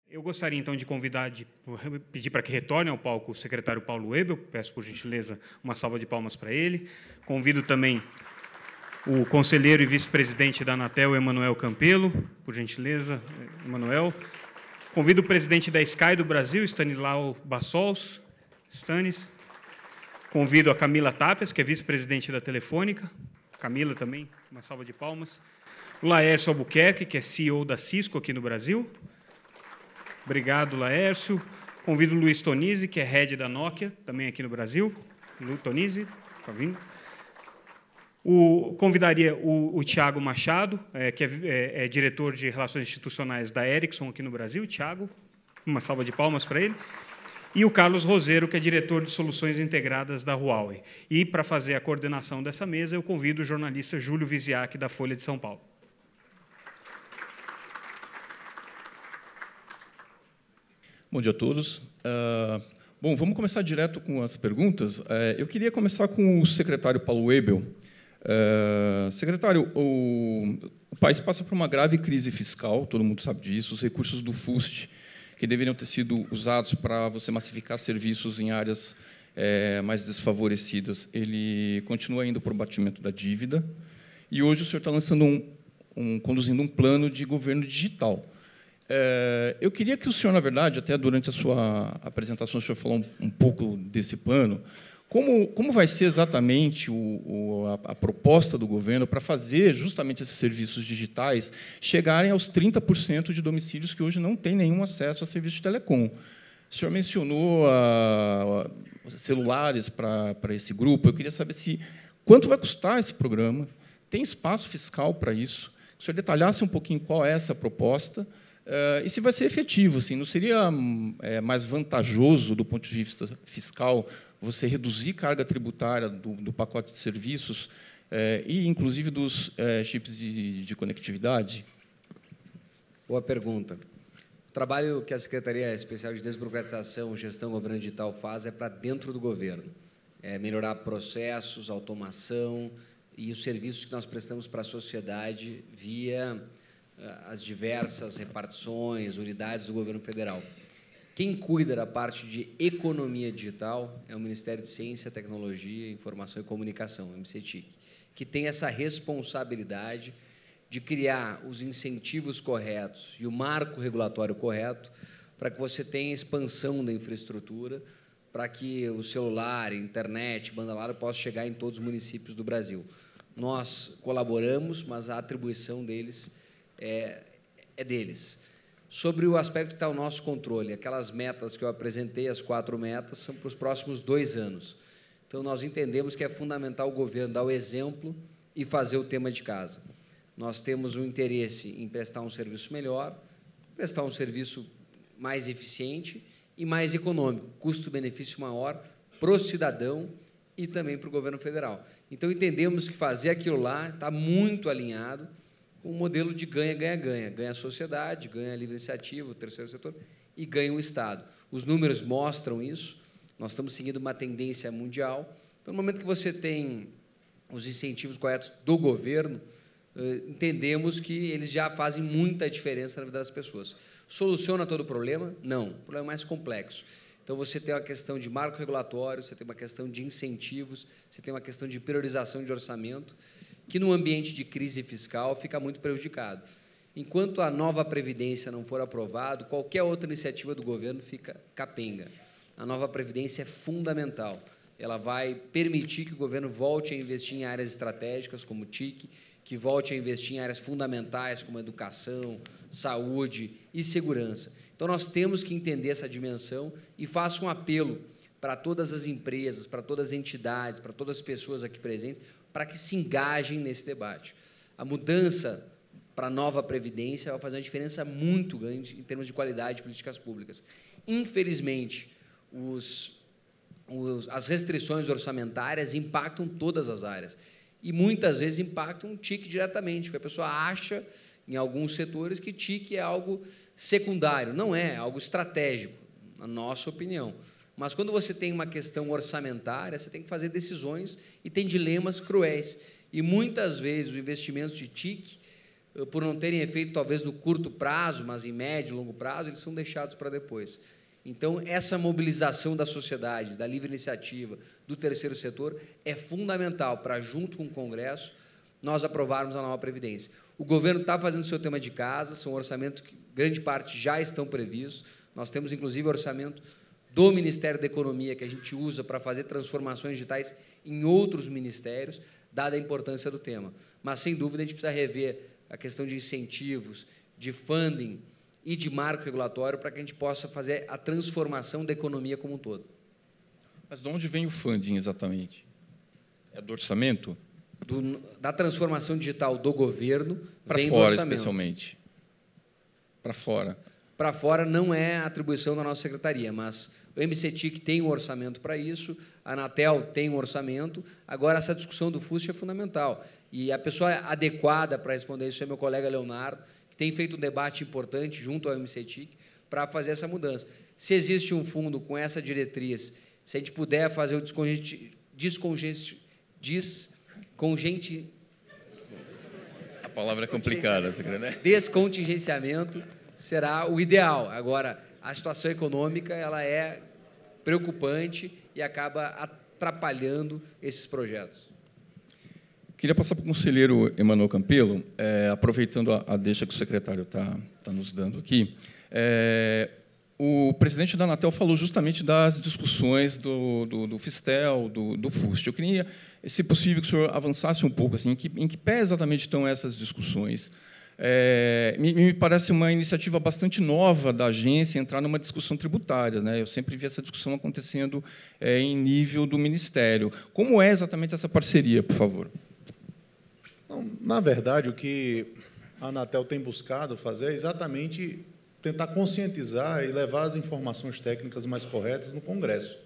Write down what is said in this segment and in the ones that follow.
Eu gostaria, então, de pedir para que retorne ao palco o secretário Paulo Webel. Peço, por gentileza, uma salva de palmas para ele. Convido também o conselheiro e vice-presidente da Anatel, Emanuel Campelo. Por gentileza, Emanuel. Convido o presidente da Sky do Brasil, Stanislau Bassols. Stanis. Convido a Camila Tapias, que é vice-presidente da Telefônica. Camila também, uma salva de palmas. O Laércio Albuquerque, que é CEO da Cisco aqui no Brasil. Obrigado, Laércio. Convido o Luiz Tonizzi, que é head da Nokia, também aqui no Brasil. Luiz Tonizzi, está vindo. Convidaria o Tiago Machado, que é diretor de Relações Institucionais da Ericsson aqui no Brasil. Tiago, uma salva de palmas para ele. E o Carlos Roseiro, que é diretor de Soluções Integradas da Huawei. E, para fazer a coordenação dessa mesa, eu convido o jornalista Júlio Viziac, da Folha de São Paulo. Bom dia a todos. Bom, vamos começar direto com as perguntas. Eu queria começar com o secretário Paulo Webel. Secretário, o país passa por uma grave crise fiscal, todo mundo sabe disso. Os recursos do FUST, que deveriam ter sido usados para você massificar serviços em áreas mais desfavorecidas, ele continua indo para o batimento da dívida. E hoje o senhor está lançando conduzindo um plano de governo digital. Eu queria que o senhor, na verdade, até durante a sua apresentação, o senhor falou um pouco desse plano. Como vai ser exatamente a proposta do governo para fazer justamente esses serviços digitais chegarem aos 30% de domicílios que hoje não têm nenhum acesso a serviço de telecom? O senhor mencionou celulares para esse grupo. Eu queria saber quanto vai custar esse programa, tem espaço fiscal para isso? Que o senhor detalhasse um pouquinho qual é essa proposta. E se vai ser efetivo, assim, não seria mais vantajoso, do ponto de vista fiscal, você reduzir carga tributária do pacote de serviços e, inclusive, dos chips de conectividade? Boa pergunta. O trabalho que a Secretaria Especial de Desburocratização, Gestão e Governo Digital faz é para dentro do governo. É melhorar processos, automação e os serviços que nós prestamos para a sociedade via as diversas repartições, unidades do governo federal. Quem cuida da parte de economia digital é o Ministério de Ciência, Tecnologia, Informação e Comunicação, MCTIC, que tem essa responsabilidade de criar os incentivos corretos e o marco regulatório correto para que você tenha expansão da infraestrutura, para que o celular, internet, banda larga possa chegar em todos os municípios do Brasil. Nós colaboramos, mas a atribuição deles é deles. Sobre o aspecto que está ao nosso controle, aquelas metas que eu apresentei, as 4 metas, são para os próximos 2 anos. Então, nós entendemos que é fundamental o governo dar o exemplo e fazer o tema de casa. Nós temos um interesse em prestar um serviço melhor, prestar um serviço mais eficiente e mais econômico, custo-benefício maior para o cidadão e também para o governo federal. Então, entendemos que fazer aquilo lá está muito alinhado com um modelo de ganha-ganha-ganha. Ganha a sociedade, ganha a livre iniciativa, o terceiro setor e ganha o Estado. Os números mostram isso. Nós estamos seguindo uma tendência mundial. Então, no momento que você tem os incentivos corretos do governo, entendemos que eles já fazem muita diferença na vida das pessoas. Soluciona todo o problema? Não. O problema é mais complexo. Então, você tem uma questão de marco regulatório, você tem uma questão de incentivos, você tem uma questão de priorização de orçamento, que, no ambiente de crise fiscal, fica muito prejudicado. Enquanto a nova Previdência não for aprovada, qualquer outra iniciativa do governo fica capenga. A nova Previdência é fundamental. Ela vai permitir que o governo volte a investir em áreas estratégicas, como o TIC, que volte a investir em áreas fundamentais, como educação, saúde e segurança. Então, nós temos que entender essa dimensão e faço um apelo para todas as empresas, para todas as entidades, para todas as pessoas aqui presentes, para que se engajem nesse debate. A mudança para a nova Previdência vai fazer uma diferença muito grande em termos de qualidade de políticas públicas. Infelizmente, as restrições orçamentárias impactam todas as áreas e, muitas vezes, impactam o TIC diretamente, porque a pessoa acha, em alguns setores, que TIC é algo secundário. Não é algo estratégico, na nossa opinião. Mas, quando você tem uma questão orçamentária, você tem que fazer decisões e tem dilemas cruéis. E, muitas vezes, os investimentos de TIC por não terem efeito talvez no curto prazo, mas em médio e longo prazo, eles são deixados para depois. Então, essa mobilização da sociedade, da livre iniciativa, do terceiro setor, é fundamental para, junto com o Congresso, nós aprovarmos a nova Previdência. O governo está fazendo o seu tema de casa, são orçamentos que, grande parte, já estão previstos. Nós temos, inclusive, orçamento do Ministério da Economia, que a gente usa para fazer transformações digitais em outros ministérios, dada a importância do tema. Mas, sem dúvida, a gente precisa rever a questão de incentivos, de funding e de marco regulatório para que a gente possa fazer a transformação da economia como um todo. Mas de onde vem o funding, exatamente? É do orçamento? Da transformação digital do governo, para vem fora, do orçamento. Especialmente. Para fora. Para fora não é atribuição da nossa secretaria, mas o MCTIC tem um orçamento para isso, a Anatel tem um orçamento. Agora, essa discussão do FUST é fundamental. E a pessoa adequada para responder isso é meu colega Leonardo, que tem feito um debate importante junto ao MCTIC para fazer essa mudança. Se existe um fundo com essa diretriz, se a gente puder fazer o a palavra é complicada, né? Descontingenciamento será o ideal. Agora, a situação econômica ela é preocupante e acaba atrapalhando esses projetos. Queria passar para o conselheiro Emanuel Campelo, aproveitando a deixa que o secretário está nos dando aqui. O presidente da Anatel falou justamente das discussões do Fistel, do FUST. Eu queria, se possível, que o senhor avançasse um pouco, assim, em que pé exatamente estão essas discussões. Me parece uma iniciativa bastante nova da agência entrar numa discussão tributária, né? Eu sempre vi essa discussão acontecendo em nível do Ministério. Como é exatamente essa parceria, por favor? Não, na verdade, o que a Anatel tem buscado fazer é exatamente tentar conscientizar e levar as informações técnicas mais corretas no Congresso.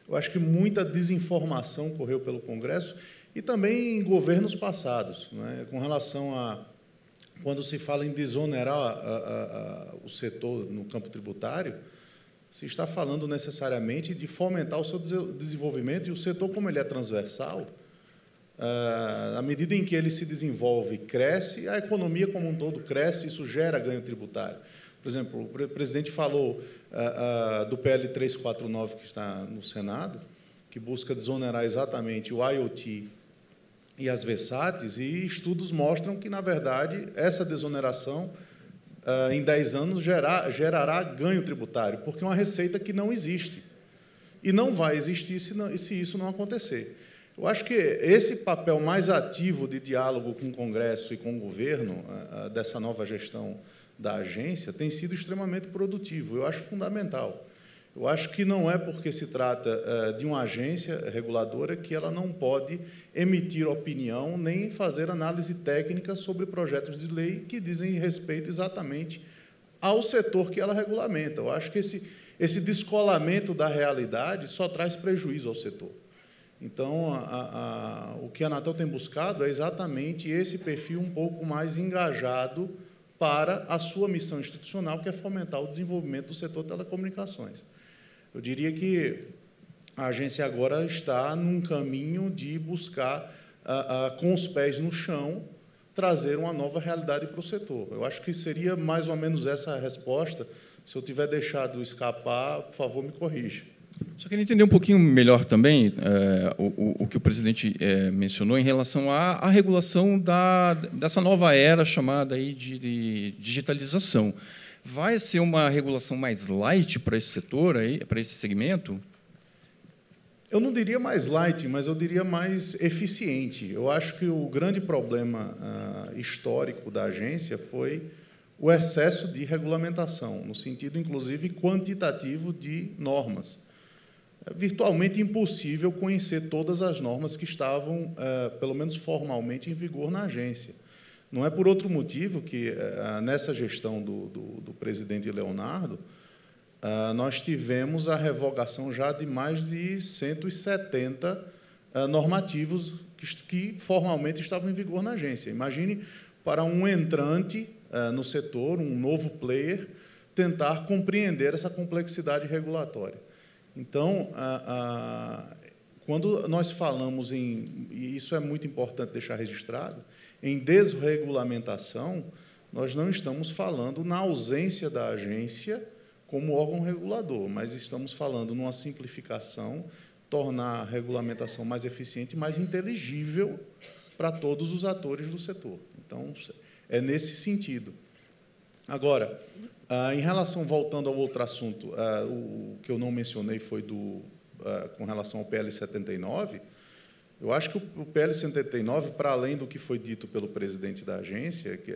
Eu acho que muita desinformação correu pelo Congresso e também em governos passados, né? Com relação a quando se fala em desonerar o setor no campo tributário, se está falando necessariamente de fomentar o seu desenvolvimento, e o setor, como ele é transversal, à medida em que ele se desenvolve, cresce, a economia como um todo cresce, isso gera ganho tributário. Por exemplo, o presidente falou do PL 349, que está no Senado, que busca desonerar exatamente o IoT e as VSATs, e estudos mostram que, na verdade, essa desoneração, em 10 anos, gerará ganho tributário, porque é uma receita que não existe. E não vai existir se isso não acontecer. Eu acho que esse papel mais ativo de diálogo com o Congresso e com o governo, dessa nova gestão da agência, tem sido extremamente produtivo. Eu acho fundamental. Eu acho que não é porque se trata de uma agência reguladora que ela não pode emitir opinião nem fazer análise técnica sobre projetos de lei que dizem respeito exatamente ao setor que ela regulamenta. Eu acho que esse descolamento da realidade só traz prejuízo ao setor. Então, o que a Anatel tem buscado é exatamente esse perfil um pouco mais engajado para a sua missão institucional, que é fomentar o desenvolvimento do setor de telecomunicações. Eu diria que a agência agora está num caminho de buscar, com os pés no chão, trazer uma nova realidade para o setor. Eu acho que seria mais ou menos essa a resposta. Se eu tiver deixado escapar, por favor, me corrija. Só queria entender um pouquinho melhor também o que o presidente mencionou em relação à regulação dessa nova era chamada aí de digitalização. Vai ser uma regulação mais light para esse setor, para esse segmento? Eu não diria mais light, mas eu diria mais eficiente. Eu acho que o grande problema histórico da agência foi o excesso de regulamentação, no sentido, inclusive, quantitativo de normas. É virtualmente impossível conhecer todas as normas que estavam, pelo menos formalmente, em vigor na agência. Não é por outro motivo que, nessa gestão do presidente Leonardo, nós tivemos a revogação já de mais de 170 normativos que formalmente estavam em vigor na agência. Imagine para um entrante no setor, um novo player, tentar compreender essa complexidade regulatória. Então, quando nós falamos e isso é muito importante deixar registrado, em desregulamentação, nós não estamos falando na ausência da agência como órgão regulador, mas estamos falando numa simplificação, tornar a regulamentação mais eficiente e mais inteligível para todos os atores do setor. Então, é nesse sentido. Agora, em relação, voltando ao outro assunto, o que eu não mencionei foi com relação ao PL 79, eu acho que o PL 79, para além do que foi dito pelo presidente da agência, que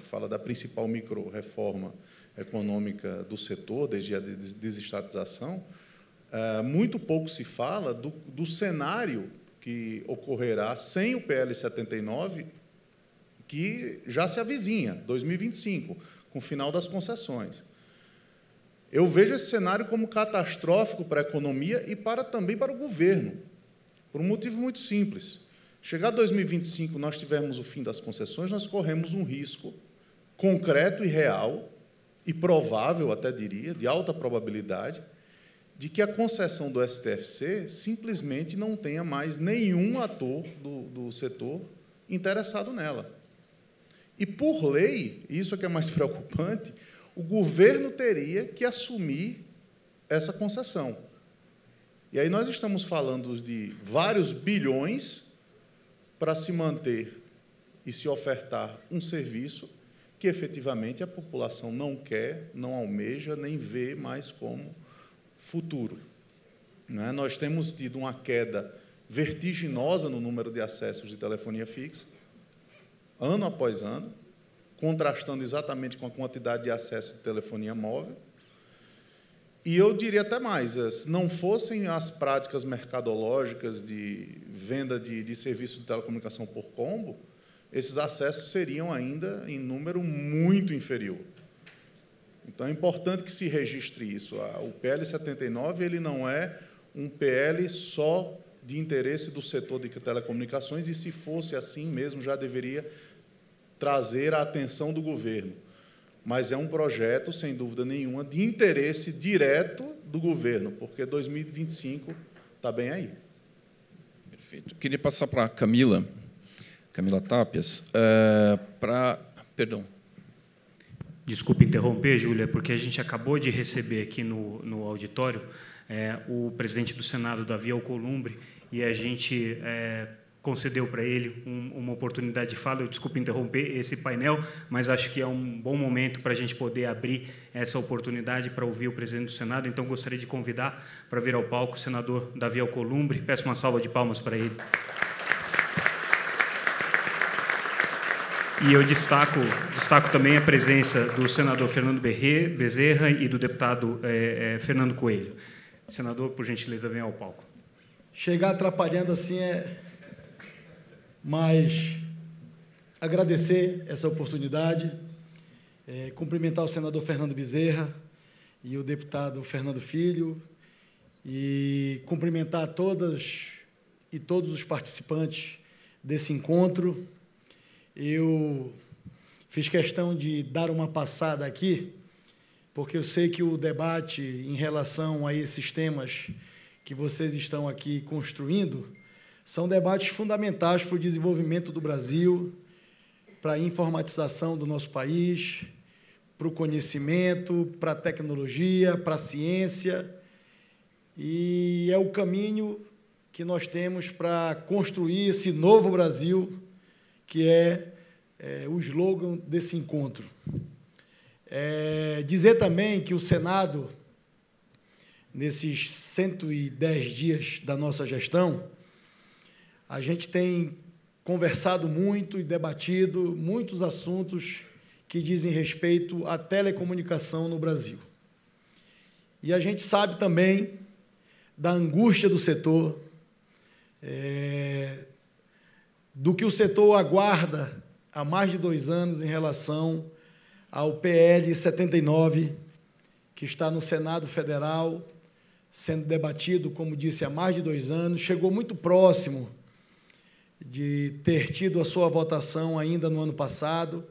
fala da principal micro-reforma econômica do setor, desde a desestatização, muito pouco se fala do cenário que ocorrerá sem o PL 79, que já se avizinha, 2025, com o final das concessões. Eu vejo esse cenário como catastrófico para a economia e também para o governo, por um motivo muito simples. Chegar a 2025, nós tivermos o fim das concessões, nós corremos um risco concreto e real, e provável, até diria, de alta probabilidade, de que a concessão do STFC simplesmente não tenha mais nenhum ator do setor interessado nela. E, por lei, isso é que é mais preocupante, o governo teria que assumir essa concessão. E aí nós estamos falando de vários bilhões para se manter e se ofertar um serviço que, efetivamente, a população não quer, não almeja, nem vê mais como futuro. Né? Nós temos tido uma queda vertiginosa no número de acessos de telefonia fixa, ano após ano, contrastando exatamente com a quantidade de acesso de telefonia móvel. E eu diria até mais, se não fossem as práticas mercadológicas de venda de serviço de telecomunicação por combo, esses acessos seriam ainda em número muito inferior. Então, é importante que se registre isso. O PL 79 ele não é um PL só de interesse do setor de telecomunicações, e, se fosse assim mesmo, já deveria trazer a atenção do governo. Mas é um projeto, sem dúvida nenhuma, de interesse direto do governo, porque 2025 está bem aí. Perfeito. Queria passar para a Camila Tápias, Perdão. Desculpe interromper, Júlia, porque a gente acabou de receber aqui no auditório o presidente do Senado, Davi Alcolumbre, e a gente concedeu para ele uma oportunidade de fala. Eu desculpe interromper esse painel, mas acho que é um bom momento para a gente poder abrir essa oportunidade para ouvir o presidente do Senado. Então, gostaria de convidar para vir ao palco o senador Davi Alcolumbre. Peço uma salva de palmas para ele. E eu destaco também a presença do senador Fernando Bezerra e do deputado Fernando Coelho. Senador, por gentileza, venha ao palco. Chegar atrapalhando assim mas agradecer essa oportunidade, cumprimentar o senador Fernando Bezerra e o deputado Fernando Filho, e cumprimentar todas e todos os participantes desse encontro. Eu fiz questão de dar uma passada aqui, porque eu sei que o debate em relação a esses temas que vocês estão aqui construindo são debates fundamentais para o desenvolvimento do Brasil, para a informatização do nosso país, para o conhecimento, para a tecnologia, para a ciência, e é o caminho que nós temos para construir esse novo Brasil, que é o slogan desse encontro. Dizer também que o Senado, nesses 110 dias da nossa gestão, a gente tem conversado muito e debatido muitos assuntos que dizem respeito à telecomunicação no Brasil. E a gente sabe também da angústia do setor, do que o setor aguarda há mais de 2 anos em relação ao PL 79, que está no Senado Federal, sendo debatido, como disse, há mais de 2 anos, chegou muito próximo de ter tido a sua votação ainda no ano passado,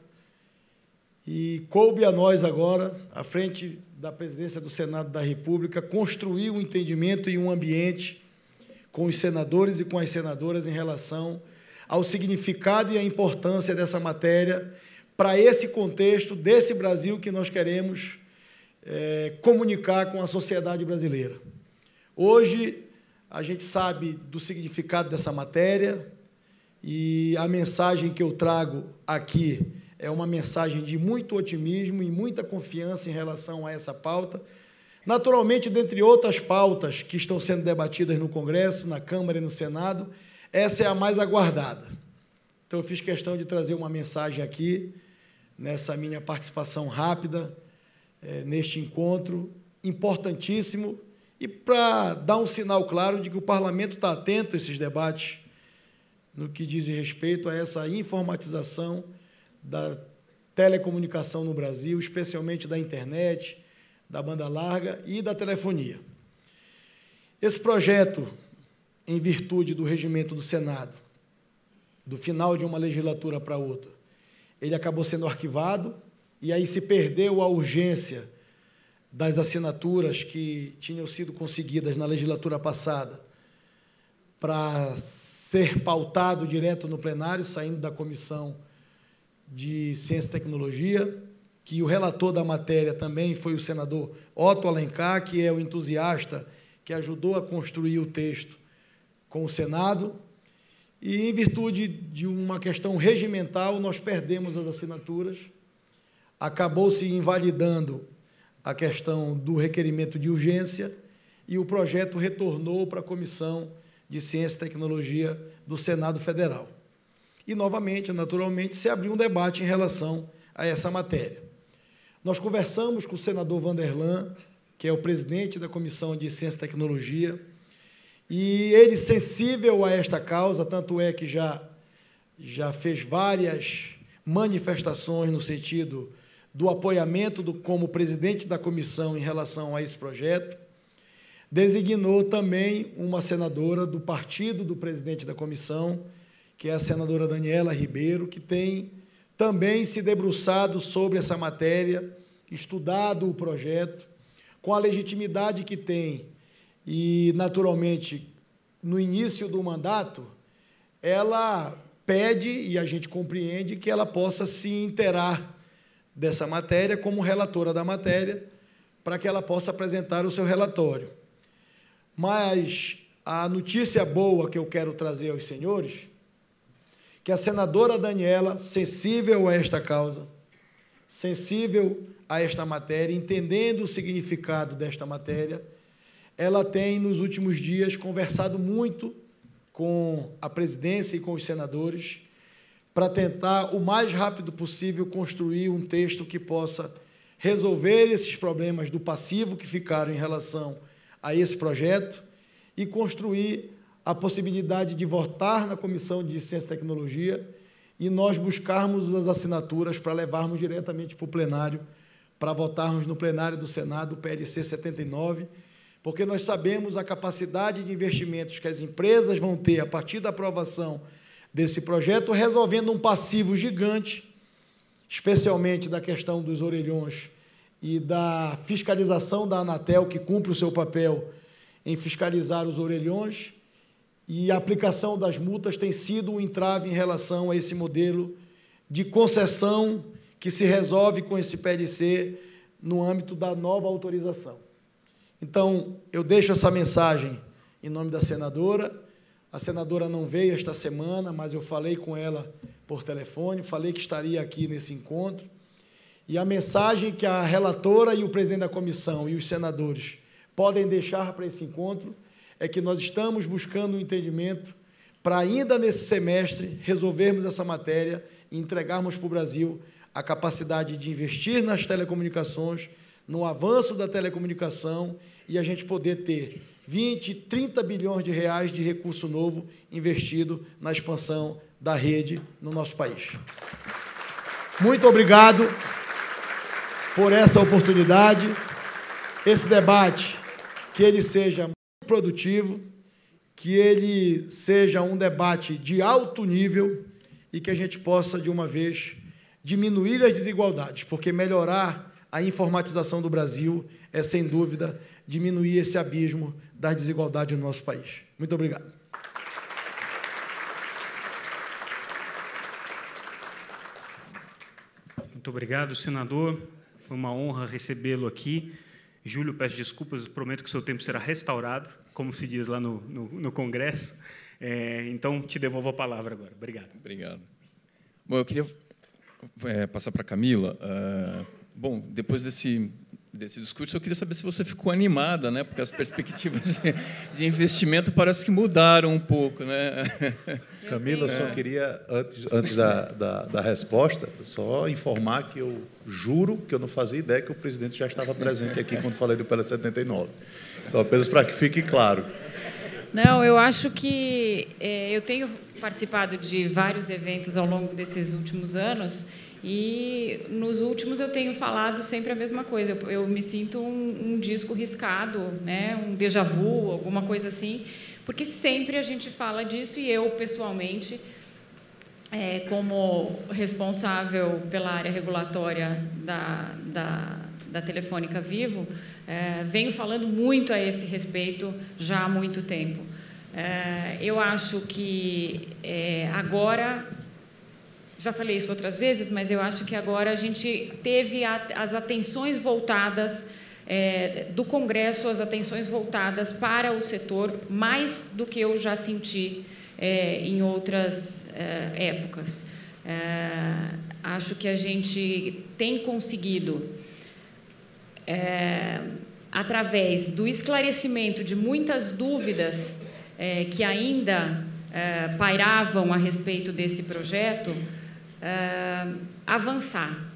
e coube a nós agora, à frente da presidência do Senado da República, construir um entendimento e um ambiente com os senadores e com as senadoras em relação ao significado e à importância dessa matéria para esse contexto desse Brasil que nós queremos comunicar com a sociedade brasileira. Hoje, a gente sabe do significado dessa matéria e a mensagem que eu trago aqui é uma mensagem de muito otimismo e muita confiança em relação a essa pauta. Naturalmente, dentre outras pautas que estão sendo debatidas no Congresso, na Câmara e no Senado, essa é a mais aguardada. Então, eu fiz questão de trazer uma mensagem aqui, nessa minha participação rápida, neste encontro importantíssimo, e para dar um sinal claro de que o Parlamento está atento a esses debates no que diz respeito a essa informatização da telecomunicação no Brasil, especialmente da internet, da banda larga e da telefonia. Esse projeto, em virtude do regimento do Senado, do final de uma legislatura para outra, ele acabou sendo arquivado, e aí se perdeu a urgência das assinaturas que tinham sido conseguidas na legislatura passada para ser pautado direto no plenário, saindo da Comissão de Ciência e Tecnologia, que o relator da matéria também foi o senador Otto Alencar, que é o entusiasta que ajudou a construir o texto com o Senado, e, em virtude de uma questão regimental, nós perdemos as assinaturas, acabou-se invalidando a questão do requerimento de urgência e o projeto retornou para a Comissão de Ciência e Tecnologia do Senado Federal. E, novamente, naturalmente, se abriu um debate em relação a essa matéria. Nós conversamos com o senador Vanderlan, que é o presidente da Comissão de Ciência e Tecnologia, e ele, sensível a esta causa, tanto é que já fez várias manifestações no sentido do apoiamento como presidente da comissão em relação a esse projeto, designou também uma senadora do partido do presidente da comissão, que é a senadora Daniela Ribeiro, que tem também se debruçado sobre essa matéria, estudado o projeto, com a legitimidade que tem, e, naturalmente, no início do mandato, ela pede, e a gente compreende, que ela possa se inteirar dessa matéria como relatora da matéria, para que ela possa apresentar o seu relatório. Mas a notícia boa que eu quero trazer aos senhores, que a senadora Daniela, sensível a esta causa, sensível a esta matéria, entendendo o significado desta matéria, ela tem, nos últimos dias, conversado muito com a presidência e com os senadores para tentar, o mais rápido possível, construir um texto que possa resolver esses problemas do passivo que ficaram em relação a esse projeto e construir a possibilidade de votar na Comissão de Ciência e Tecnologia e nós buscarmos as assinaturas para levarmos diretamente para o plenário, para votarmos no plenário do Senado o PLC 79, porque nós sabemos a capacidade de investimentos que as empresas vão ter a partir da aprovação desse projeto, resolvendo um passivo gigante, especialmente da questão dos orelhões e da fiscalização da Anatel, que cumpre o seu papel em fiscalizar os orelhões, e a aplicação das multas tem sido um entrave em relação a esse modelo de concessão que se resolve com esse PLC no âmbito da nova autorização. Então, eu deixo essa mensagem em nome da senadora. A senadora não veio esta semana, mas eu falei com ela por telefone, falei que estaria aqui nesse encontro, e a mensagem que a relatora e o presidente da comissão e os senadores podem deixar para esse encontro é que nós estamos buscando um entendimento para, ainda nesse semestre, resolvermos essa matéria e entregarmos para o Brasil a capacidade de investir nas telecomunicações, no avanço da telecomunicação, e a gente poder ter 20, 30 bilhões de reais de recurso novo investido na expansão da rede no nosso país. Muito obrigado por essa oportunidade. Esse debate, que ele seja muito produtivo, que ele seja um debate de alto nível e que a gente possa, de uma vez, diminuir as desigualdades, porque melhorar a informatização do Brasil é, sem dúvida, diminuir esse abismo das desigualdades no nosso país. Muito obrigado. Muito obrigado, senador. Foi uma honra recebê-lo aqui. Júlio, peço desculpas, prometo que o seu tempo será restaurado, como se diz lá no Congresso. Então, te devolvo a palavra agora. Obrigado. Obrigado. Bom, eu queria passar para a Camila. Bom, depois desse discurso, eu queria saber se você ficou animada, né? Porque as perspectivas de investimento parece que mudaram um pouco, né? Camila, eu só queria, antes da resposta, só informar que eu juro que eu não fazia ideia que o presidente já estava presente aqui quando falei do PL 79. Então, apenas para que fique claro. Não, eu acho que eu tenho participado de vários eventos ao longo desses últimos anos e, nos últimos, eu tenho falado sempre a mesma coisa. Eu me sinto um disco riscado, né? Um déjà vu, alguma coisa assim, porque sempre a gente fala disso e eu, pessoalmente, como responsável pela área regulatória da Telefônica Vivo, venho falando muito a esse respeito já há muito tempo. Eu acho que agora, já falei isso outras vezes, mas eu acho que agora a gente teve as atenções voltadas do Congresso, as atenções voltadas para o setor, mais do que eu já senti em outras épocas. Acho que a gente tem conseguido, através do esclarecimento de muitas dúvidas que ainda pairavam a respeito desse projeto, avançar.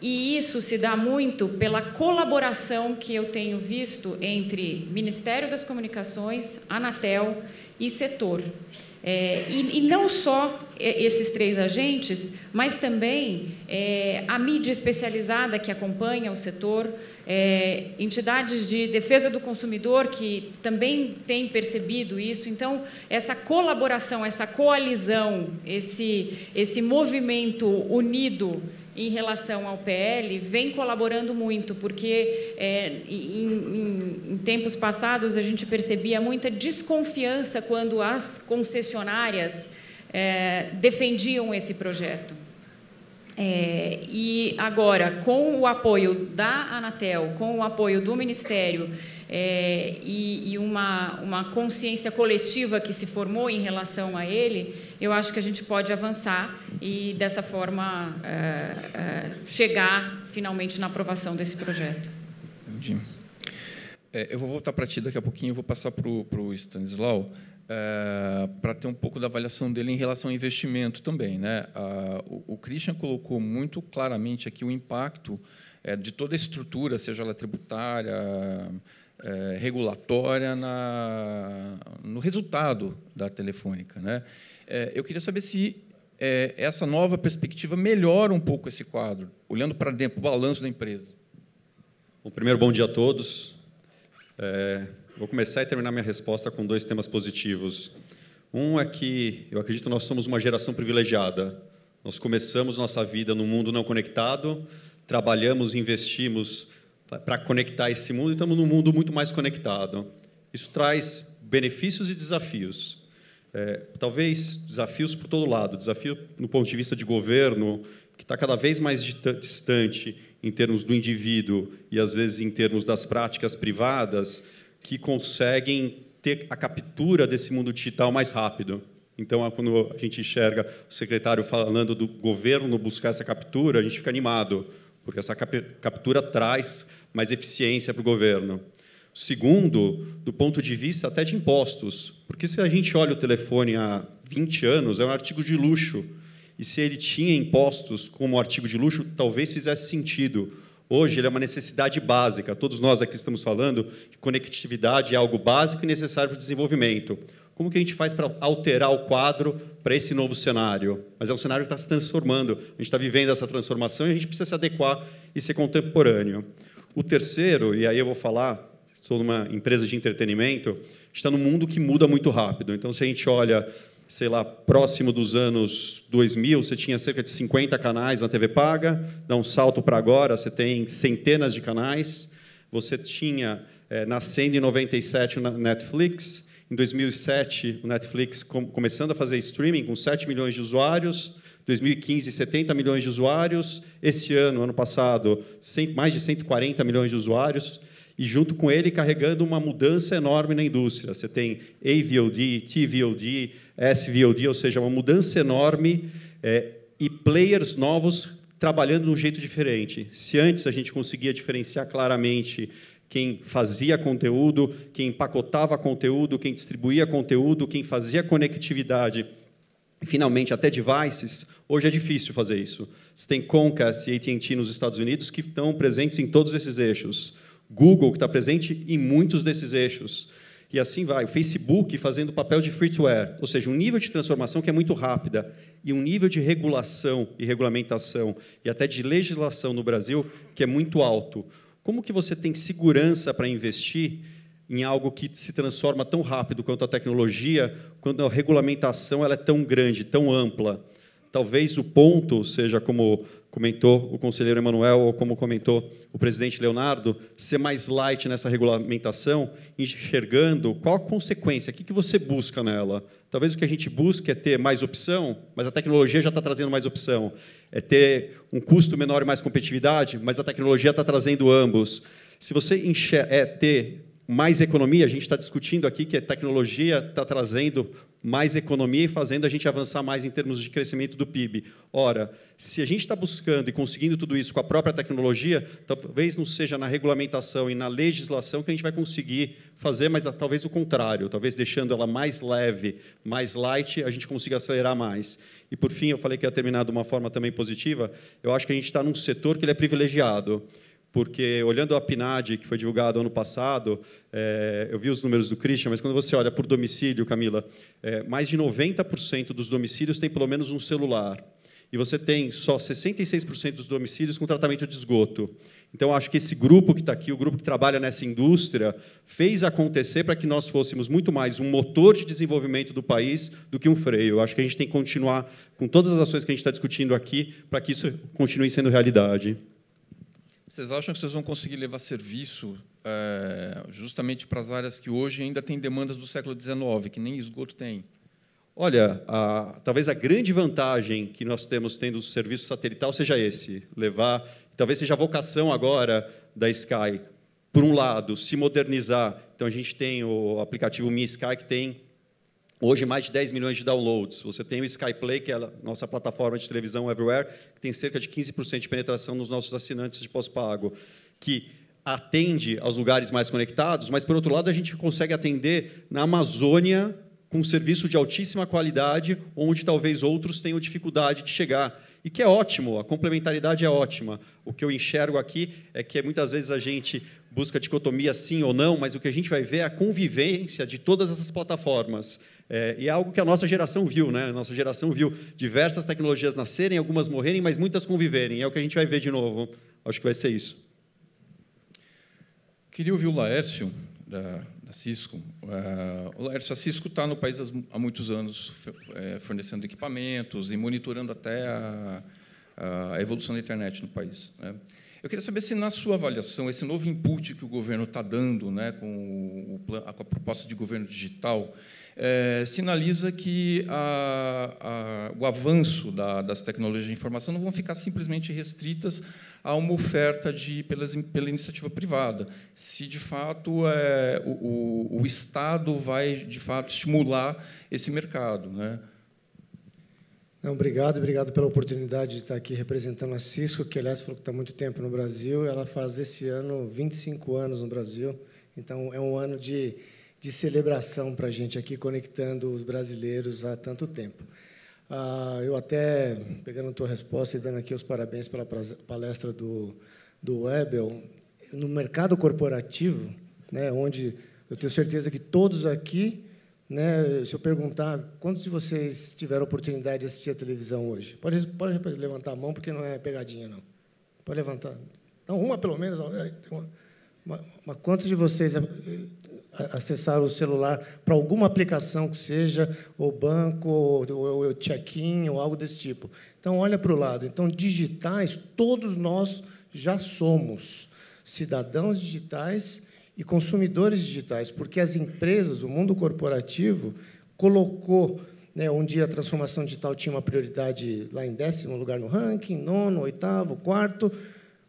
E isso se dá muito pela colaboração que eu tenho visto entre Ministério das Comunicações, Anatel e setor. E não só esses três agentes, mas também a mídia especializada que acompanha o setor, entidades de defesa do consumidor que também têm percebido isso. Então, essa colaboração, essa coalizão, esse movimento unido em relação ao PL vem colaborando muito, porque em tempos passados a gente percebia muita desconfiança quando as concessionárias defendiam esse projeto. E agora, com o apoio da Anatel, com o apoio do Ministério e uma consciência coletiva que se formou em relação a ele, eu acho que a gente pode avançar e, dessa forma, chegar finalmente na aprovação desse projeto. Entendi. Eu vou voltar para ti daqui a pouquinho, eu vou passar para o Stanislau, para ter um pouco da avaliação dele em relação ao investimento também, né? O Christian colocou muito claramente aqui o impacto de toda a estrutura, seja ela tributária, regulatória, no resultado da Telefônica, né? Eu queria saber se essa nova perspectiva melhora um pouco esse quadro, olhando para dentro, o balanço da empresa. Bom, primeiro, bom dia a todos. Vou começar e terminar minha resposta com 2 temas positivos. Um é que eu acredito que nós somos uma geração privilegiada. Nós começamos nossa vida no mundo não conectado, trabalhamos, investimos para conectar esse mundo e estamos num mundo muito mais conectado. Isso traz benefícios e desafios. Talvez desafios por todo lado. Desafio no ponto de vista de governo, que está cada vez mais distante em termos do indivíduo e, às vezes, em termos das práticas privadas, que conseguem ter a captura desse mundo digital mais rápido. Então, quando a gente enxerga o secretário falando do governo buscar essa captura, a gente fica animado, porque essa captura traz mais eficiência para o governo. Segundo, do ponto de vista até de impostos, porque se a gente olha o telefone há 20 anos, é um artigo de luxo, e se ele tinha impostos como artigo de luxo, talvez fizesse sentido. Hoje, ele é uma necessidade básica. Todos nós aqui estamos falando que conectividade é algo básico e necessário para o desenvolvimento. Como que a gente faz para alterar o quadro para esse novo cenário? Mas é um cenário que está se transformando. A gente está vivendo essa transformação e a gente precisa se adequar e ser contemporâneo. O terceiro, e aí eu vou falar, estou numa empresa de entretenimento, está num mundo que muda muito rápido. Então, se a gente olha, sei lá, próximo dos anos 2000, você tinha cerca de 50 canais na TV paga, dá um salto para agora, você tem centenas de canais, você tinha, nascendo em 97, o Netflix, em 2007, o Netflix começando a fazer streaming com 7 milhões de usuários, 2015, 70 milhões de usuários. Esse ano, ano passado, mais de 140 milhões de usuários. E, junto com ele, carregando uma mudança enorme na indústria. Você tem AVOD, TVOD, SVOD, ou seja, uma mudança enorme e players novos trabalhando de um jeito diferente. Se antes a gente conseguia diferenciar claramente quem fazia conteúdo, quem empacotava conteúdo, quem distribuía conteúdo, quem fazia conectividade, e, finalmente, até devices, hoje é difícil fazer isso. Você tem Comcast e AT&T nos Estados Unidos que estão presentes em todos esses eixos. Google, que está presente em muitos desses eixos. E assim vai. O Facebook fazendo o papel de free-to-air, ou seja, um nível de transformação que é muito rápida e um nível de regulação e regulamentação e até de legislação no Brasil que é muito alto. Como que você tem segurança para investir em algo que se transforma tão rápido quanto a tecnologia, quando a regulamentação ela é tão grande, tão ampla? Talvez o ponto seja, como comentou o conselheiro Emanuel, ou como comentou o presidente Leonardo, ser mais light nessa regulamentação, enxergando qual a consequência, o que você busca nela. Talvez o que a gente busca é ter mais opção, mas a tecnologia já está trazendo mais opção. É ter um custo menor e mais competitividade, mas a tecnologia está trazendo ambos. Se você ter mais economia, a gente está discutindo aqui que a tecnologia está trazendo mais economia e fazendo a gente avançar mais em termos de crescimento do PIB. Ora, se a gente está buscando e conseguindo tudo isso com a própria tecnologia, talvez não seja na regulamentação e na legislação que a gente vai conseguir fazer, mas talvez o contrário, talvez deixando ela mais leve, mais light, a gente consiga acelerar mais. E, por fim, eu falei que ia terminar de uma forma também positiva, eu acho que a gente está num setor que ele é privilegiado, porque, olhando a PNAD, que foi divulgado ano passado, eu vi os números do Christian, mas quando você olha por domicílio, Camila, mais de 90% dos domicílios têm pelo menos um celular. E você tem só 66% dos domicílios com tratamento de esgoto. Então, acho que esse grupo que está aqui, o grupo que trabalha nessa indústria, fez acontecer para que nós fôssemos muito mais um motor de desenvolvimento do país do que um freio. Eu acho que a gente tem que continuar com todas as ações que a gente está discutindo aqui para que isso continue sendo realidade. Vocês acham que vocês vão conseguir levar serviço justamente para as áreas que hoje ainda têm demandas do século XIX, que nem esgoto tem? Olha, talvez a grande vantagem que nós temos tendo o serviço satelital seja esse, levar, talvez seja a vocação agora da Sky, por um lado, se modernizar. Então, a gente tem o aplicativo Mi Sky, que tem hoje mais de 10 milhões de downloads. Você tem o Sky Play, que é a nossa plataforma de televisão everywhere, que tem cerca de 15% de penetração nos nossos assinantes de pós-pago, que atende aos lugares mais conectados, mas, por outro lado, a gente consegue atender na Amazônia com um serviço de altíssima qualidade, onde talvez outros tenham dificuldade de chegar. E que é ótimo, a complementaridade é ótima. O que eu enxergo aqui é que muitas vezes a gente busca dicotomia sim ou não, mas o que a gente vai ver é a convivência de todas essas plataformas. E é algo que a nossa geração viu, né? A nossa geração viu diversas tecnologias nascerem, algumas morrerem, mas muitas conviverem. É o que a gente vai ver de novo. Acho que vai ser isso. Queria ouvir o Laércio, da Cisco. O Laércio, a Cisco está no país há muitos anos, fornecendo equipamentos e monitorando até a evolução da internet no país, né? Eu queria saber se, na sua avaliação, esse novo input que o governo está dando, né, com a proposta de governo digital, sinaliza que o avanço das tecnologias de informação não vão ficar simplesmente restritas a uma oferta pela iniciativa privada. Se, de fato, o Estado vai, de fato, estimular esse mercado, né? Não, obrigado pela oportunidade de estar aqui representando a Cisco, que, aliás, falou que está há muito tempo no Brasil. Ela faz, esse ano, 25 anos no Brasil. Então, é um ano de celebração para a gente aqui, conectando os brasileiros há tanto tempo. Eu até, pegando a tua resposta e dando aqui os parabéns pela palestra do Webel, no mercado corporativo, né, onde eu tenho certeza que todos aqui, né, se eu perguntar quantos de vocês tiveram a oportunidade de assistir a televisão hoje? Pode levantar a mão, porque não é pegadinha, não. Pode levantar. Não, uma pelo menos. Mas quantos de vocês acessaram o celular para alguma aplicação que seja, ou banco, ou check-in, ou algo desse tipo? Então, olha para o lado. Então, digitais, todos nós já somos cidadãos digitais e consumidores digitais, porque as empresas, o mundo corporativo, colocou né, onde a transformação digital tinha uma prioridade lá em 10º lugar no ranking, 9º, 8º, 4º.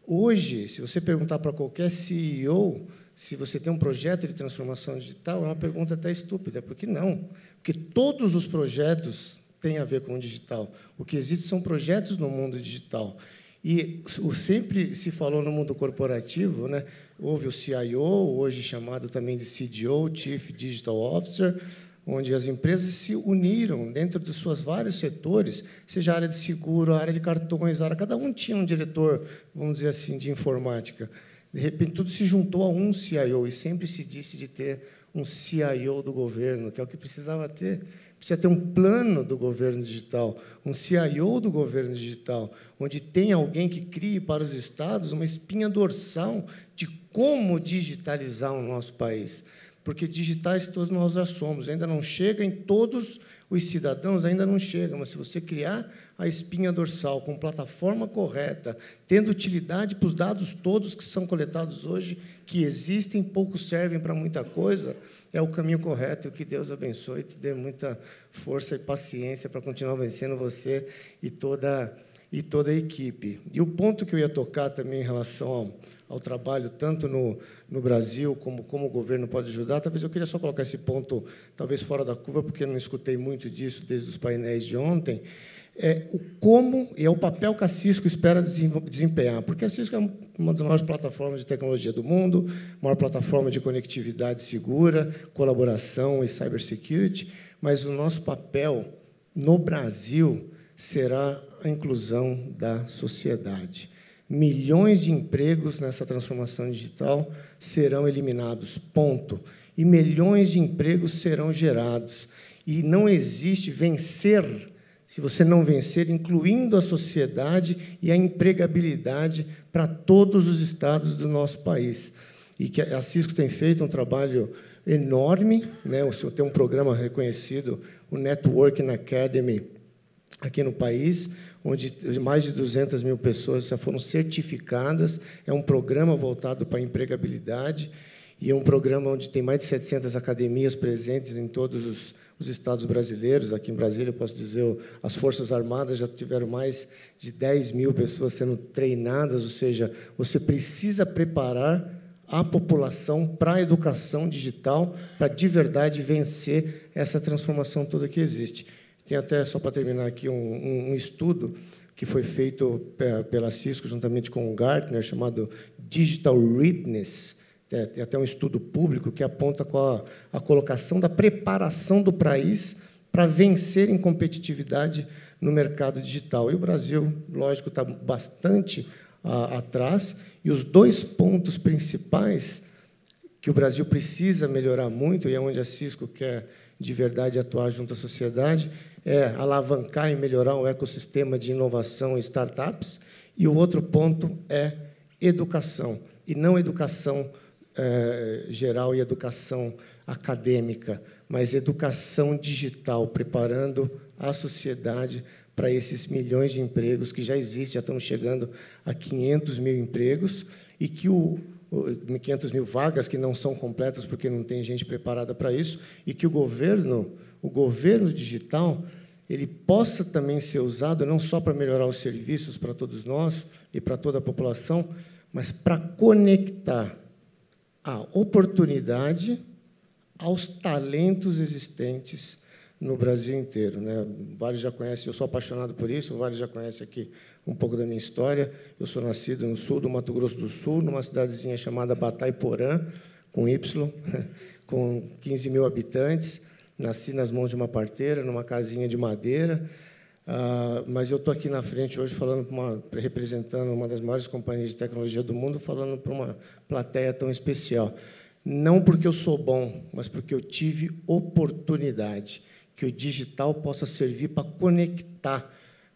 Hoje, se você perguntar para qualquer CEO se você tem um projeto de transformação digital, é uma pergunta até estúpida. Por que não? Porque todos os projetos têm a ver com o digital. O que existe são projetos no mundo digital. E sempre se falou no mundo corporativo, né? Houve o CIO, hoje chamado também de CDO, Chief Digital Officer, onde as empresas se uniram dentro de seus vários setores, seja a área de seguro, a área de cartões, cada um tinha um diretor, vamos dizer assim, de informática. De repente, tudo se juntou a um CIO, e sempre se disse de ter um CIO do governo, que é o que precisava ter. Precisa ter um plano do governo digital, um CIO do governo digital, onde tem alguém que crie para os estados uma espinha dorsal de como digitalizar o nosso país. Porque digitais todos nós já somos, ainda não chega em todos os cidadãos, ainda não chega, mas se você criar a espinha dorsal com plataforma correta, tendo utilidade para os dados todos que são coletados hoje, que existem, poucos servem para muita coisa, é o caminho correto. Que Deus abençoe e te dê muita força e paciência para continuar vencendo você e toda a equipe. E o ponto que eu ia tocar também em relação ao trabalho, tanto no Brasil como o governo pode ajudar, talvez eu queria só colocar esse ponto, talvez fora da curva, porque eu não escutei muito disso desde os painéis de ontem, o como e é o papel que a Cisco espera desempenhar, porque a Cisco é uma das maiores plataformas de tecnologia do mundo, maior plataforma de conectividade segura, colaboração e cybersecurity, mas o nosso papel no Brasil será a inclusão da sociedade. Milhões de empregos nessa transformação digital serão eliminados, ponto. E milhões de empregos serão gerados. E não existe vencer se você não vencer, incluindo a sociedade e a empregabilidade para todos os estados do nosso país. E que a Cisco tem feito um trabalho enorme, né? O senhor tem um programa reconhecido, o Networking Academy, aqui no país, onde mais de 200 mil pessoas já foram certificadas. É um programa voltado para a empregabilidade e é um programa onde tem mais de 700 academias presentes em todos os estados brasileiros. Aqui em Brasília, eu posso dizer, as Forças Armadas já tiveram mais de 10 mil pessoas sendo treinadas, ou seja, você precisa preparar a população para a educação digital, para, de verdade, vencer essa transformação toda que existe. Tem até, só para terminar aqui, um estudo que foi feito pela Cisco, juntamente com o Gartner, chamado Digital Readiness. Tem até um estudo público que aponta com a colocação da preparação do país para vencer em competitividade no mercado digital. E o Brasil, lógico, está bastante atrás. E os dois pontos principais que o Brasil precisa melhorar muito, e é onde a Cisco quer, de verdade, atuar junto à sociedade, é alavancar e melhorar o ecossistema de inovação e startups, e o outro ponto é educação, e não educação geral e educação acadêmica, mas educação digital, preparando a sociedade para esses milhões de empregos que já existem, já estamos chegando a 500 mil empregos, e que 500 mil vagas que não são completas porque não tem gente preparada para isso, e que o governo digital ele possa também ser usado não só para melhorar os serviços para todos nós e para toda a população, mas para conectar a oportunidade aos talentos existentes no Brasil inteiro, né? Vários já conhecem, eu sou apaixonado por isso, vários já conhecem aqui um pouco da minha história. Eu sou nascido no sul do Mato Grosso do Sul, numa cidadezinha chamada Batayporã, com Y, com 15 mil habitantes. Nasci nas mãos de uma parteira, numa casinha de madeira, mas eu estou aqui na frente hoje representando uma das maiores companhias de tecnologia do mundo, falando para uma plateia tão especial. Não porque eu sou bom, mas porque eu tive oportunidade, que o digital possa servir para conectar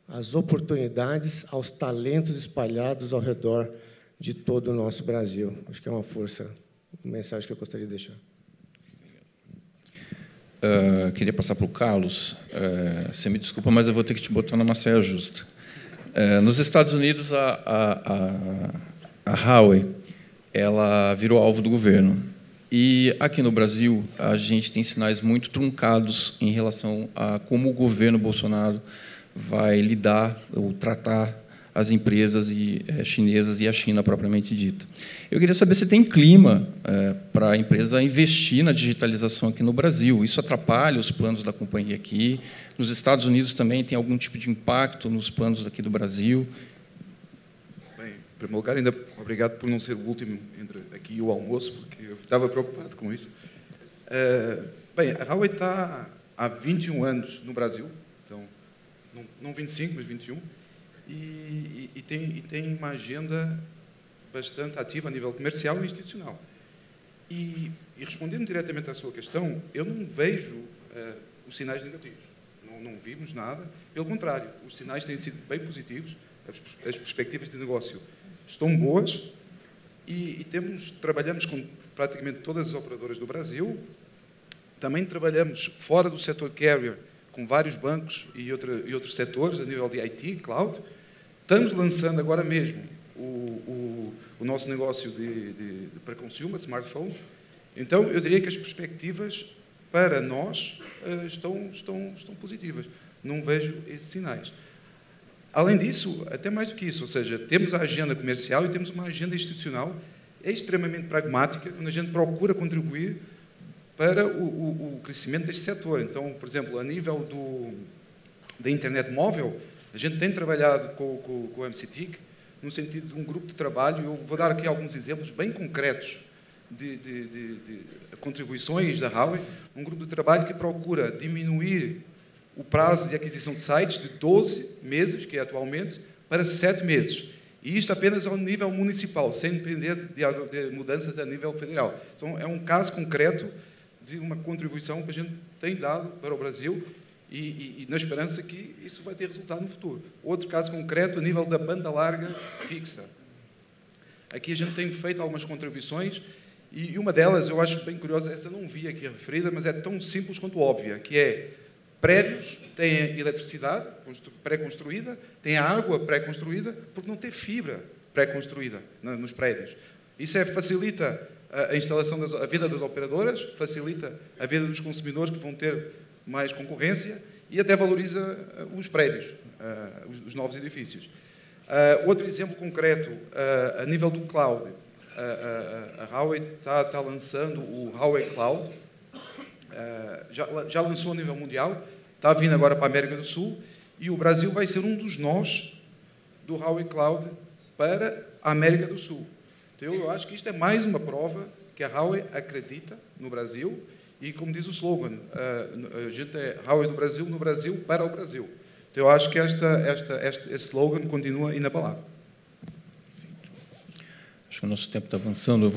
as oportunidades aos talentos espalhados ao redor de todo o nosso Brasil. Acho que é uma mensagem que eu gostaria de deixar. Queria passar para o Carlos. Você me desculpa, mas eu vou ter que te botar numa saia justa. Nos Estados Unidos, a Huawei ela virou alvo do governo. E aqui no Brasil, a gente tem sinais muito truncados em relação a como o governo Bolsonaro vai lidar ou tratar as empresas chinesas e a China propriamente dita. Eu queria saber se tem clima para a empresa investir na digitalização aqui no Brasil. Isso atrapalha os planos da companhia aqui? Nos Estados Unidos também tem algum tipo de impacto nos planos aqui do Brasil? Bem, em primeiro lugar, ainda obrigado por não ser o último entre aqui e o almoço, porque eu estava preocupado com isso. Bem, a Huawei está há 21 anos no Brasil, então, não 25, mas 21, e tem uma agenda bastante ativa a nível comercial e institucional. E respondendo diretamente à sua questão, eu não vejo os sinais negativos. Não vimos nada. Pelo contrário, os sinais têm sido bem positivos, as perspectivas de negócio estão boas e trabalhamos com praticamente todas as operadoras do Brasil. Também trabalhamos fora do setor carrier com vários bancos e outros setores a nível de IT, cloud. Estamos lançando agora mesmo o nosso negócio para consumer, smartphone. Então, eu diria que as perspectivas para nós estão positivas. Não vejo esses sinais. Além disso, até mais do que isso, ou seja, temos a agenda comercial e temos uma agenda institucional extremamente pragmática, onde a gente procura contribuir para o crescimento deste setor. Então, por exemplo, a nível da internet móvel, a gente tem trabalhado com o MCTIC no sentido de um grupo de trabalho. Eu vou dar aqui alguns exemplos bem concretos de contribuições da Huawei, um grupo de trabalho que procura diminuir o prazo de aquisição de sites de 12 meses, que é atualmente, para 7 meses. E isto apenas ao nível municipal, sem depender de mudanças a nível federal. Então, é um caso concreto de uma contribuição que a gente tem dado para o Brasil e na esperança que isso vai ter resultado no futuro. Outro caso concreto, a nível da banda larga fixa. Aqui a gente tem feito algumas contribuições e uma delas, eu acho bem curiosa, essa não vi aqui referida, mas é tão simples quanto óbvia, que é prédios têm eletricidade pré-construída, têm água pré-construída, porque não tem fibra pré-construída nos prédios. Isso facilita a instalação, a vida das operadoras, facilita a vida dos consumidores que vão ter mais concorrência e até valoriza os prédios, os novos edifícios. Outro exemplo concreto, a nível do cloud, a Huawei está lançando o Huawei Cloud, já lançou a nível mundial, está vindo agora para a América do Sul, e o Brasil vai ser um dos nós do Huawei Cloud para a América do Sul. Então, eu acho que isto é mais uma prova que a Huawei acredita no Brasil, e como diz o slogan, a gente é Huawei do Brasil, no Brasil, para o Brasil. Então, eu acho que esse slogan continua inabalável. Acho que o nosso tempo está avançando. Eu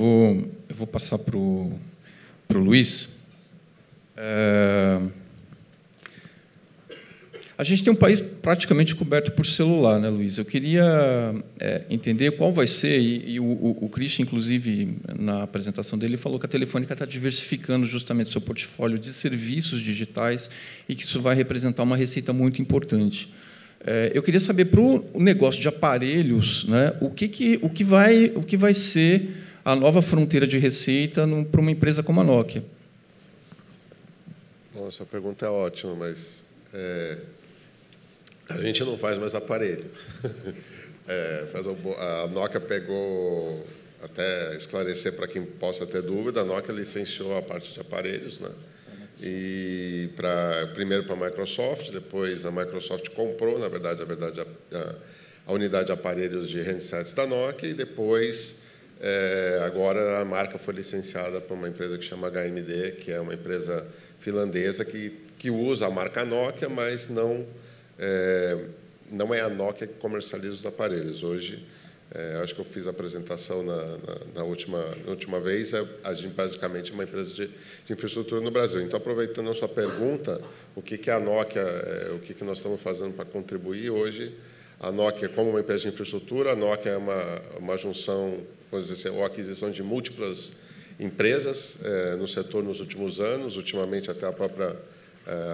vou passar para o Luiz. A gente tem um país praticamente coberto por celular, né, Luiz? Eu queria entender qual vai ser, e o Christian, inclusive, na apresentação dele, falou que a Telefônica está diversificando justamente seu portfólio de serviços digitais e que isso vai representar uma receita muito importante. Eu queria saber, para o negócio de aparelhos, né, o que vai ser a nova fronteira de receita para uma empresa como a Nokia? Nossa, a pergunta é ótima, mas a gente não faz mais aparelho. A Nokia pegou, até esclarecer para quem possa ter dúvida, a Nokia licenciou a parte de aparelhos, né? E primeiro para a Microsoft, depois a Microsoft comprou, na verdade a unidade de aparelhos de handsets da Nokia, e depois, agora, a marca foi licenciada para uma empresa que chama HMD, que é uma empresa finlandesa que usa a marca Nokia, mas não é a Nokia que comercializa os aparelhos. Hoje, acho que eu fiz a apresentação na última vez, a gente basicamente é uma empresa de infraestrutura no Brasil. Então, aproveitando a sua pergunta, o que é a Nokia, o que nós estamos fazendo para contribuir hoje? A Nokia, como uma empresa de infraestrutura, a Nokia é uma junção, vamos dizer assim, ou aquisição de múltiplas empresas no setor nos últimos anos, ultimamente até a própria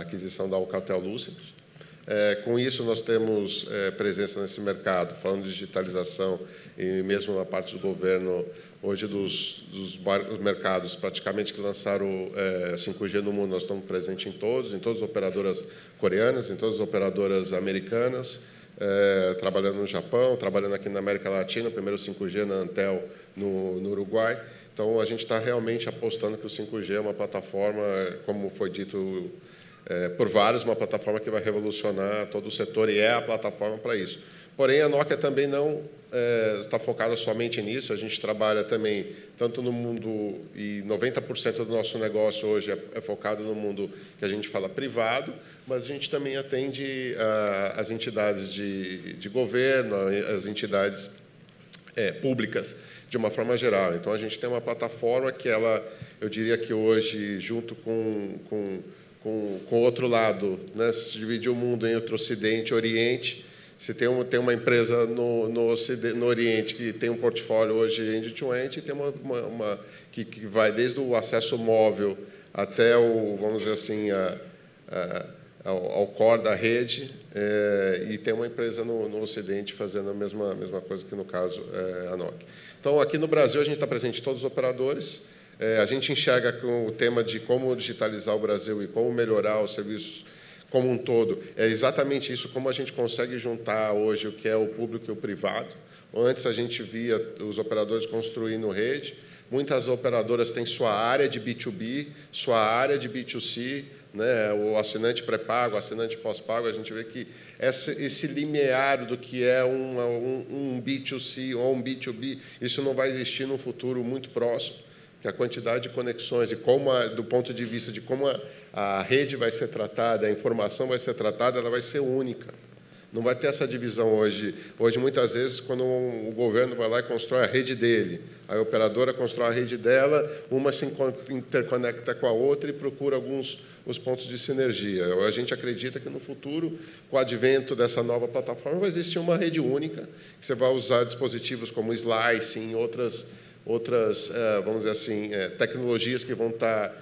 aquisição da Alcatel-Lucent. Com isso, nós temos presença nesse mercado, falando de digitalização e mesmo na parte do governo, hoje dos mercados praticamente que lançaram 5G no mundo, nós estamos presentes em todas as operadoras coreanas, em todas as operadoras americanas, trabalhando no Japão, trabalhando aqui na América Latina, o primeiro 5G na Antel no Uruguai. Então, a gente está realmente apostando que o 5G é uma plataforma, como foi dito por vários, uma plataforma que vai revolucionar todo o setor e é a plataforma para isso. Porém, a Nokia também não está focada somente nisso, a gente trabalha também tanto no mundo, e 90% do nosso negócio hoje é focado no mundo que a gente fala privado, mas a gente também atende as entidades de governo, as entidades públicas, de uma forma geral. Então, a gente tem uma plataforma que eu diria que hoje, junto com o outro lado, né, se dividir o mundo entre Ocidente e Oriente, se tem uma empresa no Oriente que tem um portfólio hoje end-to-end, tem uma que vai desde o acesso móvel até vamos dizer assim, ao core da rede, e tem uma empresa no Ocidente fazendo a mesma coisa que, no caso, a Nokia. Então, aqui no Brasil, a gente está presente em todos os operadores. A gente enxerga com o tema de como digitalizar o Brasil e como melhorar os serviços como um todo. É exatamente isso, como a gente consegue juntar hoje o que é o público e o privado. Antes, a gente via os operadores construindo rede. Muitas operadoras têm sua área de B2B, sua área de B2C, né? O assinante pré-pago, o assinante pós-pago. A gente vê que esse limiar do que é um B2C ou um B2B, isso não vai existir no futuro muito próximo, que a quantidade de conexões e do ponto de vista de como a rede vai ser tratada, a informação vai ser tratada, ela vai ser única. Não vai ter essa divisão hoje. Hoje, muitas vezes, quando o governo vai lá e constrói a rede dele, a operadora constrói a rede dela, uma se interconecta com a outra e procura os pontos de sinergia. A gente acredita que, no futuro, com o advento dessa nova plataforma, vai existir uma rede única, que você vai usar dispositivos como slicing, outras vamos dizer assim, tecnologias que vão estar,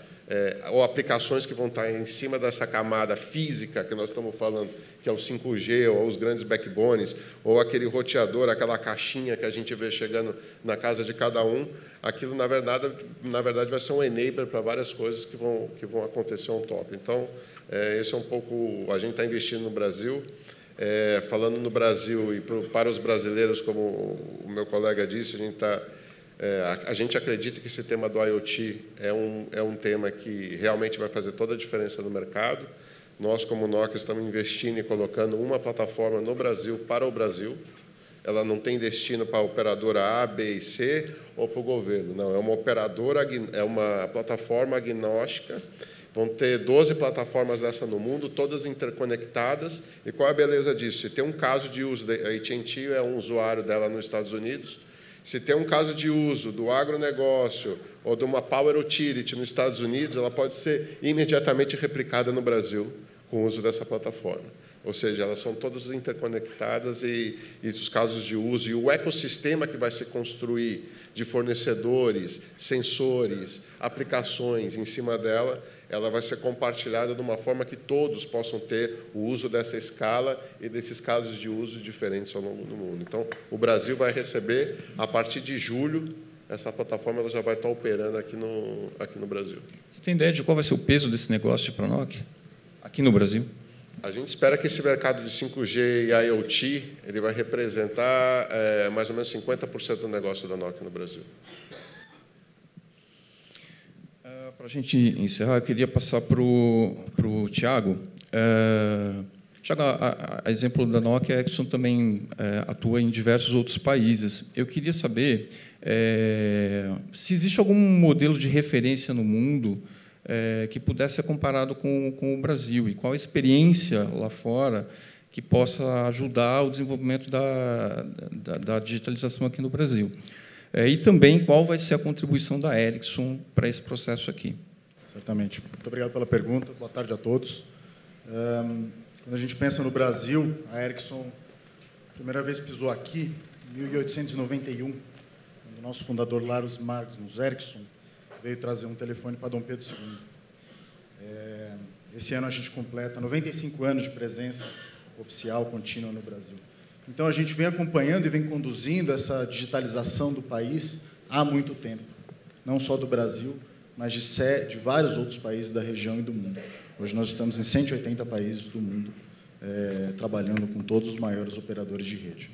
ou aplicações que vão estar em cima dessa camada física que nós estamos falando, que é o 5G, ou os grandes backbones, ou aquele roteador, aquela caixinha que a gente vê chegando na casa de cada um. Aquilo, na verdade vai ser um enabler para várias coisas que vão acontecer on top. Então, esse é um pouco... A gente está investindo no Brasil. Falando no Brasil e para os brasileiros, como o meu colega disse, a gente acredita que esse tema do IoT é um tema que realmente vai fazer toda a diferença no mercado. Nós, como Nokia, estamos investindo e colocando uma plataforma no Brasil para o Brasil. Ela não tem destino para a operadora A, B e C ou para o governo. Não, é uma operadora, é uma plataforma agnóstica. Vão ter 12 plataformas dessa no mundo, todas interconectadas. E qual é a beleza disso? Se tem um caso de uso, a AT&T é um usuário dela nos Estados Unidos. Se tem um caso de uso do agronegócio ou de uma Power Utility nos Estados Unidos, ela pode ser imediatamente replicada no Brasil com o uso dessa plataforma. Ou seja, elas são todas interconectadas e os casos de uso e o ecossistema que vai se construir de fornecedores, sensores, aplicações em cima dela, ela vai ser compartilhada de uma forma que todos possam ter o uso dessa escala e desses casos de uso diferentes ao longo do mundo. Então, o Brasil vai receber, a partir de julho, essa plataforma ela já vai estar operando aqui no Brasil. Você tem ideia de qual vai ser o peso desse negócio para a Nokia, aqui no Brasil? A gente espera que esse mercado de 5G e IoT ele vai representar mais ou menos 50% do negócio da Nokia no Brasil. Para a gente encerrar, eu queria passar para o Thiago. Thiago, a exemplo da Nokia, a Ericsson também atua em diversos outros países. Eu queria saber se existe algum modelo de referência no mundo que pudesse ser comparado com o Brasil e qual a experiência lá fora que possa ajudar o desenvolvimento da digitalização aqui no Brasil. E também qual vai ser a contribuição da Ericsson para esse processo aqui. Certamente. Muito obrigado pela pergunta. Boa tarde a todos. Quando a gente pensa no Brasil, a Ericsson, a primeira vez pisou aqui, em 1891, quando o nosso fundador Larus Magnus Ericsson veio trazer um telefone para Dom Pedro II. Esse ano a gente completa 95 anos de presença oficial contínua no Brasil. Então, a gente vem acompanhando e vem conduzindo essa digitalização do país há muito tempo, não só do Brasil, mas de vários outros países da região e do mundo. Hoje nós estamos em 180 países do mundo, trabalhando com todos os maiores operadores de rede.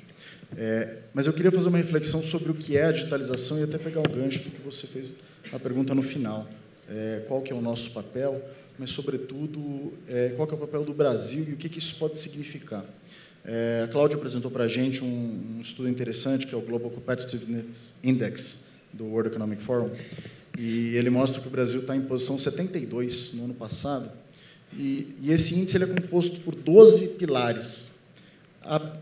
Mas eu queria fazer uma reflexão sobre o que é a digitalização e até pegar o gancho do que você fez a pergunta no final. Qual que é o nosso papel, mas, sobretudo, qual que é o papel do Brasil e o que isso pode significar. A Cláudia apresentou para a gente um estudo interessante, que é o Global Competitiveness Index, do World Economic Forum, e ele mostra que o Brasil está em posição 72 no ano passado, e esse índice ele é composto por 12 pilares.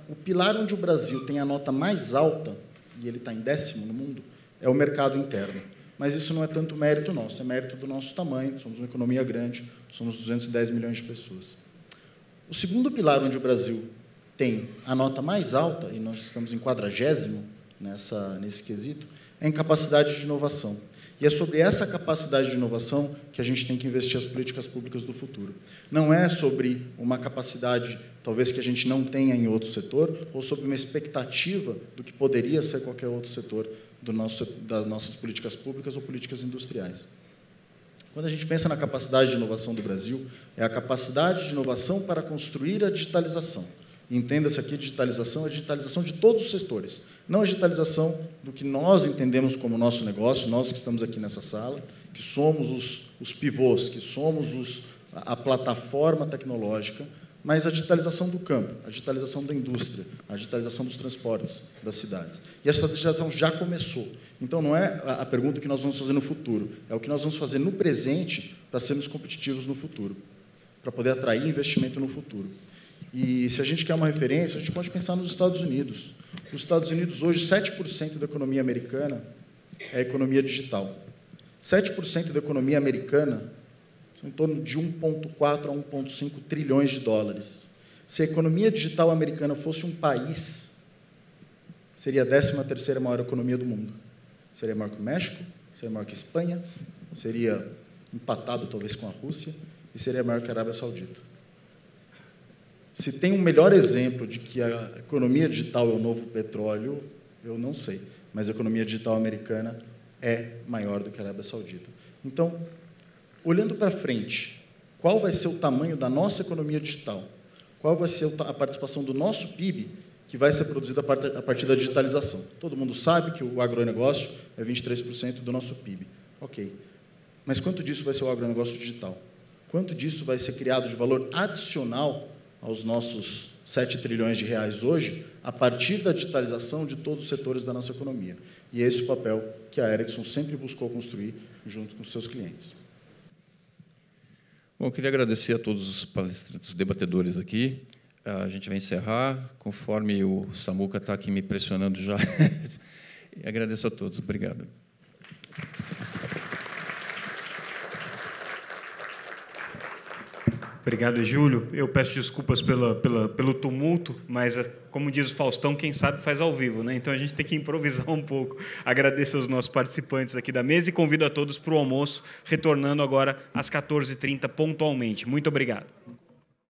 O pilar onde o Brasil tem a nota mais alta, e ele está em 10º no mundo, é o mercado interno. Mas isso não é tanto mérito nosso, é mérito do nosso tamanho, somos uma economia grande, somos 210 milhões de pessoas. O segundo pilar onde o Brasil tem a nota mais alta, e nós estamos em 40º nesse quesito, é em capacidade de inovação. E é sobre essa capacidade de inovação que a gente tem que investir as políticas públicas do futuro. Não é sobre uma capacidade, talvez, que a gente não tenha em outro setor, ou sobre uma expectativa do que poderia ser qualquer outro setor das nossas políticas públicas ou políticas industriais. Quando a gente pensa na capacidade de inovação do Brasil, é a capacidade de inovação para construir a digitalização. Entenda-se aqui, digitalização é a digitalização de todos os setores, não a digitalização do que nós entendemos como nosso negócio, nós que estamos aqui nessa sala, que somos os pivôs, que somos a plataforma tecnológica, mas a digitalização do campo, a digitalização da indústria, a digitalização dos transportes das cidades. E essa digitalização já começou. Então, não é a pergunta que nós vamos fazer no futuro, é o que nós vamos fazer no presente para sermos competitivos no futuro, para poder atrair investimento no futuro. E, se a gente quer uma referência, a gente pode pensar nos Estados Unidos. Nos Estados Unidos, hoje, 7% da economia americana é economia digital. 7% da economia americana são em torno de 1,4 a 1,5 trilhões de dólares. Se a economia digital americana fosse um país, seria a 13ª maior economia do mundo. Seria maior que o México, seria maior que a Espanha, seria empatado, talvez, com a Rússia, e seria maior que a Arábia Saudita. Se tem um melhor exemplo de que a economia digital é o novo petróleo, eu não sei, mas a economia digital americana é maior do que a Arábia Saudita. Então, olhando para frente, qual vai ser o tamanho da nossa economia digital? Qual vai ser a participação do nosso PIB que vai ser produzida a partir da digitalização? Todo mundo sabe que o agronegócio é 23% do nosso PIB. Ok. Mas quanto disso vai ser o agronegócio digital? Quanto disso vai ser criado de valor adicional aos nossos 7 trilhões de reais hoje, a partir da digitalização de todos os setores da nossa economia? E é esse o papel que a Ericsson sempre buscou construir junto com os seus clientes. Bom, eu queria agradecer a todos os palestrantes, os debatedores aqui. A gente vai encerrar, conforme o Samuca está aqui me pressionando já. E agradeço a todos. Obrigado. Obrigado, Júlio. Eu peço desculpas pelo tumulto, mas, como diz o Faustão, quem sabe faz ao vivo, né? Então, a gente tem que improvisar um pouco. Agradeço aos nossos participantes aqui da mesa e convido a todos para o almoço, retornando agora às 14h30 pontualmente. Muito obrigado.